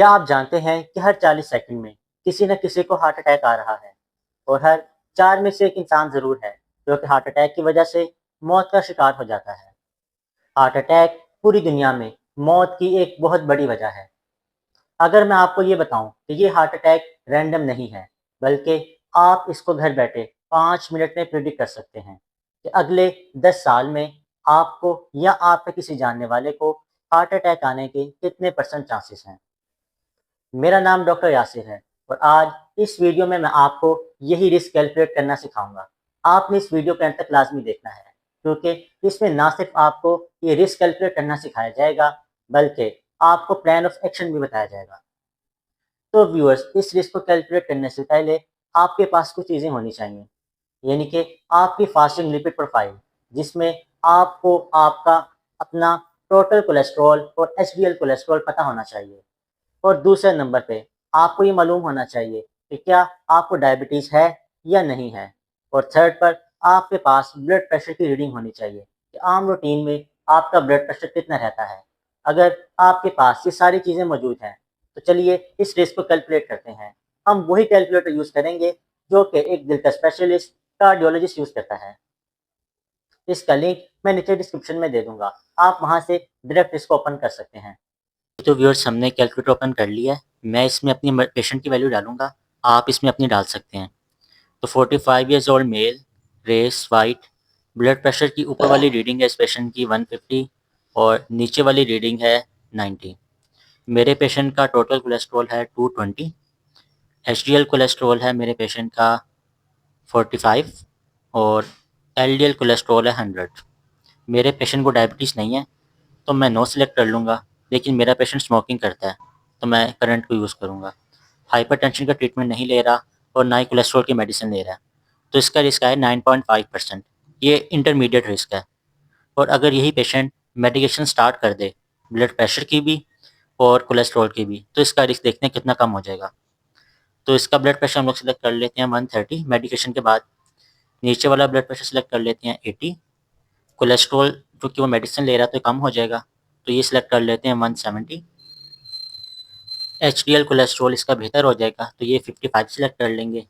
क्या आप जानते हैं कि हर 40 सेकंड में किसी न किसी को हार्ट अटैक आ रहा है और हर 4 में से एक इंसान ज़रूर है जो कि हार्ट अटैक की वजह से मौत का शिकार हो जाता है। हार्ट अटैक पूरी दुनिया में मौत की एक बहुत बड़ी वजह है। अगर मैं आपको ये बताऊं कि ये हार्ट अटैक रैंडम नहीं है, बल्कि आप इसको घर बैठे 5 मिनट में प्रिडिक्ट कर सकते हैं कि अगले 10 साल में आपको या आपके किसी जानने वाले को हार्ट अटैक आने के कितने परसेंट चांसेस हैं। मेरा नाम डॉक्टर यासिर है और आज इस वीडियो में मैं आपको यही रिस्क कैलकुलेट करना सिखाऊंगा। आपने इस वीडियो के अंत तक लाजमी देखना है, क्योंकि इसमें ना सिर्फ आपको ये रिस्क कैलकुलेट करना सिखाया जाएगा, बल्कि आपको प्लान ऑफ एक्शन भी बताया जाएगा। तो व्यूअर्स, इस रिस्क को कैलकुलेट करने से पहले आपके पास कुछ चीज़ें होनी चाहिए, यानी कि आपकी फास्टिंग लिपिड प्रोफाइल, जिसमें आपको आपका अपना टोटल कोलेस्ट्रॉल और एचडीएल कोलेस्ट्रॉल पता होना चाहिए। और दूसरे नंबर पे आपको ये मालूम होना चाहिए कि क्या आपको डायबिटीज़ है या नहीं है। और थर्ड पर आपके पास ब्लड प्रेशर की रीडिंग होनी चाहिए कि आम रूटीन में आपका ब्लड प्रेशर कितना रहता है। अगर आपके पास ये सारी चीज़ें मौजूद हैं, तो चलिए इस रिस्क को कैलकुलेट करते हैं। हम वही कैलकुलेटर यूज़ करेंगे जो कि एक दिल का स्पेशलिस्ट कार्डियोलॉजिस्ट यूज़ करता है। इसका लिंक मैं नीचे डिस्क्रिप्शन में दे दूंगा, आप वहाँ से डायरेक्ट इसको ओपन कर सकते हैं। तो व्यूअर्स, हमने कैलकुलेटर ओपन कर लिया है। मैं इसमें अपनी पेशेंट की वैल्यू डालूंगा, आप इसमें अपनी डाल सकते हैं। तो 45 years old male, race white, blood pressure की ऊपर वाली रीडिंग है इस पेशेंट की 150 और नीचे वाली रीडिंग है 90। मेरे पेशेंट का टोटल कोलेस्ट्रॉल है 220, एचडीएल कोलेस्ट्रॉल है मेरे पेशेंट का 45 और एलडीएल कोलेस्ट्रॉल है 100। मेरे पेशेंट को डायबिटीज़ नहीं है तो मैं नो सेलेक्ट कर लूँगा, लेकिन मेरा पेशेंट स्मोकिंग करता है तो मैं करंट को यूज़ करूँगा। हाइपरटेंशन का ट्रीटमेंट नहीं ले रहा और ना ही कोलेस्ट्रॉल की मेडिसिन ले रहा है, तो इसका रिस्क है 9.5%। ये इंटरमीडिएट रिस्क है। और अगर यही पेशेंट मेडिकेशन स्टार्ट कर दे, ब्लड प्रेशर की भी और कोलेस्ट्रॉल की भी, तो इसका रिस्क देखते हैं कितना कम हो जाएगा। तो इसका ब्लड प्रेशर हम लोग सेलेक्ट कर लेते हैं 130 मेडिकेशन के बाद। नीचे वाला ब्लड प्रेशर सेलेक्ट कर लेते हैं 80। कोलेस्ट्रॉल क्योंकि वो मेडिसिन ले रहा है तो कम हो जाएगा, तो ये सिलेक्ट कर लेते हैं 170। एचडीएल कोलेस्ट्रॉल इसका बेहतर हो जाएगा तो ये 55 सेलेक्ट कर लेंगे।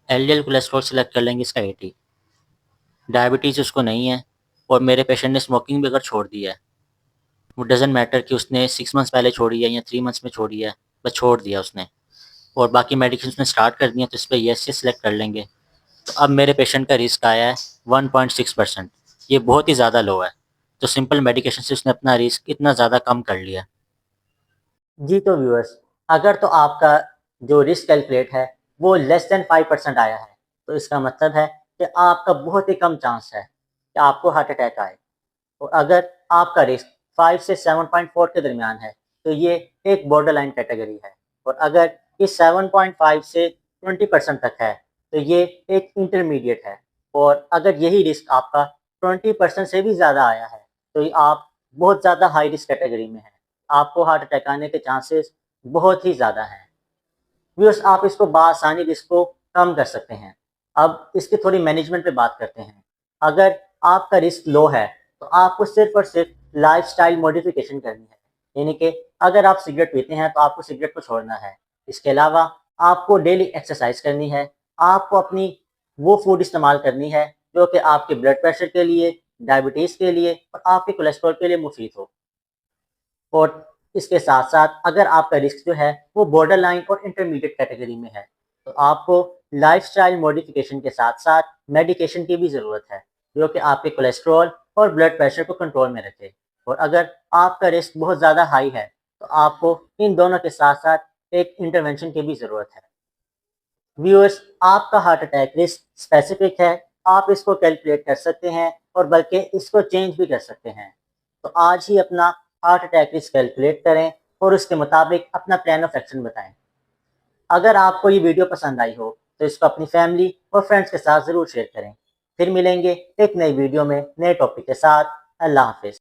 एलडीएल कोलेस्ट्रॉल सेलेक्ट कर लेंगे इसका 80। डायबिटीज़ उसको नहीं है और मेरे पेशेंट ने स्मोकिंग भी अगर छोड़ दी है, वो डजेंट मैटर कि उसने 6 मंथ्स पहले छोड़ी है या 3 मंथ्स में छोड़ी है, बस छोड़ दिया उसने और बाकी मेडिसिन उसने स्टार्ट कर दिया, तो इस पर येस येस सेलेक्ट कर लेंगे। तो अब मेरे पेशेंट का रिस्क आया है 1.6%। ये बहुत ही ज़्यादा लो है, तो सिंपल मेडिकेशन से उसने अपना रिस्क इतना ज़्यादा कम कर लिया। जी तो व्यूअर्स, अगर तो आपका जो रिस्क कैलकुलेट है वो लेस देन 5% आया है, तो इसका मतलब है कि आपका बहुत ही कम चांस है कि आपको हार्ट अटैक आए। और अगर आपका रिस्क 5 से 7.4 के दरमियान है, तो ये एक बॉर्डर लाइन कैटेगरी है। और अगर इस 7.5 से 20% तक है, तो ये एक इंटरमीडिएट है। और अगर यही रिस्क आपका 20% से भी ज़्यादा आया है, तो ये आप बहुत ज़्यादा हाई रिस्क कैटेगरी में हैं। आपको हार्ट अटैक आने के चांसेस बहुत ही ज़्यादा हैं। व्यूअर्स, आप इसको बआसानी रिस्क को कम कर सकते हैं। अब इसकी थोड़ी मैनेजमेंट पे बात करते हैं। अगर आपका रिस्क लो है, तो आपको सिर्फ और सिर्फ लाइफस्टाइल मॉडिफिकेशन करनी है, यानी कि अगर आप सिगरेट पीते हैं तो आपको सिगरेट को छोड़ना है। इसके अलावा आपको डेली एक्सरसाइज करनी है। आपको अपनी वो फूड इस्तेमाल करनी है जो कि आपके ब्लड प्रेशर के लिए, डायबिटीज़ के लिए और आपके कोलेस्ट्रॉल के लिए मुफीद हो। और इसके साथ-साथ अगर आपका रिस्क जो है वो बॉर्डर लाइन और इंटरमीडिएट कैटेगरी में है, तो आपको लाइफ़स्टाइल मॉडिफ़िकेशन के साथ-साथ मेडिकेशन की भी ज़रूरत है, जो कि आपके कोलेस्ट्रॉल और ब्लड प्रेशर को कंट्रोल में रखे। और अगर आपका रिस्क बहुत ज़्यादा हाई है, तो आपको इन दोनों के साथ-साथ एक इंटरवेंशन की भी ज़रूरत है। व्यूअर्स, आपका हार्ट अटैक रिस्क स्पेसिफिक है, आप इसको कैलकुलेट कर सकते हैं और बल्कि इसको चेंज भी कर सकते हैं। तो आज ही अपना हार्ट अटैक रिस्क कैलकुलेट करें और उसके मुताबिक अपना प्लान ऑफ एक्शन बताएं। अगर आपको ये वीडियो पसंद आई हो, तो इसको अपनी फैमिली और फ्रेंड्स के साथ ज़रूर शेयर करें। फिर मिलेंगे एक नई वीडियो में नए टॉपिक के साथ। अल्लाह हाफिज़।